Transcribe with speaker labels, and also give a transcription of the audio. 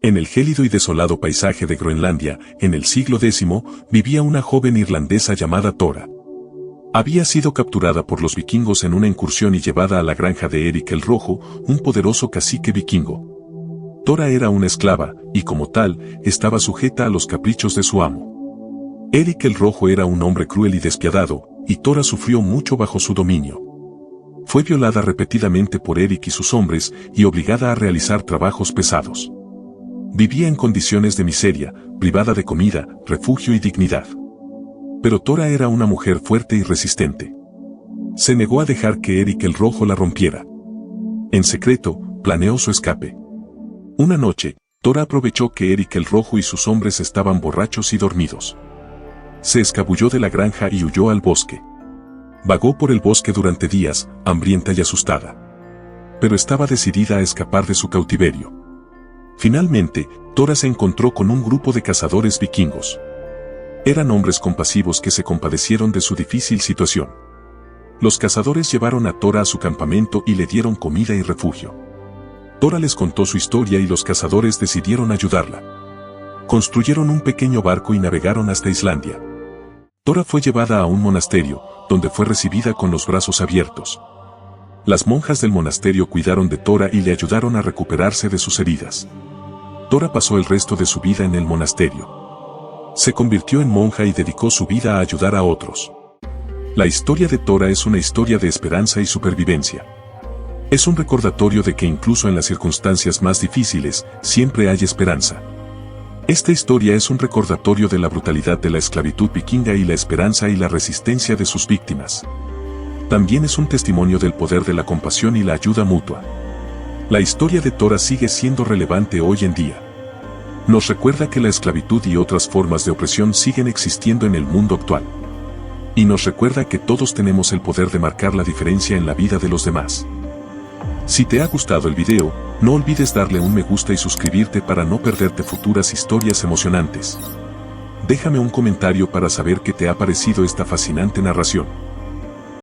Speaker 1: En el gélido y desolado paisaje de Groenlandia, en el siglo X, vivía una joven irlandesa llamada Tora. Había sido capturada por los vikingos en una incursión y llevada a la granja de Eric el Rojo, un poderoso cacique vikingo. Tora era una esclava, y como tal, estaba sujeta a los caprichos de su amo. Eric el Rojo era un hombre cruel y despiadado, y Tora sufrió mucho bajo su dominio. Fue violada repetidamente por Eric y sus hombres, y obligada a realizar trabajos pesados. Vivía en condiciones de miseria, privada de comida, refugio y dignidad. Pero Tora era una mujer fuerte y resistente. Se negó a dejar que Eric el Rojo la rompiera. En secreto, planeó su escape. Una noche, Tora aprovechó que Eric el Rojo y sus hombres estaban borrachos y dormidos. Se escabulló de la granja y huyó al bosque. Vagó por el bosque durante días, hambrienta y asustada. Pero estaba decidida a escapar de su cautiverio. Finalmente, Tora se encontró con un grupo de cazadores vikingos. Eran hombres compasivos que se compadecieron de su difícil situación. Los cazadores llevaron a Tora a su campamento y le dieron comida y refugio. Tora les contó su historia y los cazadores decidieron ayudarla. Construyeron un pequeño barco y navegaron hasta Islandia. Tora fue llevada a un monasterio, donde fue recibida con los brazos abiertos. Las monjas del monasterio cuidaron de Tora y le ayudaron a recuperarse de sus heridas. Tora pasó el resto de su vida en el monasterio. Se convirtió en monja y dedicó su vida a ayudar a otros. La historia de Tora es una historia de esperanza y supervivencia. Es un recordatorio de que incluso en las circunstancias más difíciles, siempre hay esperanza. Esta historia es un recordatorio de la brutalidad de la esclavitud vikinga y la esperanza y la resistencia de sus víctimas. También es un testimonio del poder de la compasión y la ayuda mutua. La historia de Tora sigue siendo relevante hoy en día. Nos recuerda que la esclavitud y otras formas de opresión siguen existiendo en el mundo actual. Y nos recuerda que todos tenemos el poder de marcar la diferencia en la vida de los demás. Si te ha gustado el video, no olvides darle un me gusta y suscribirte para no perderte futuras historias emocionantes. Déjame un comentario para saber qué te ha parecido esta fascinante narración.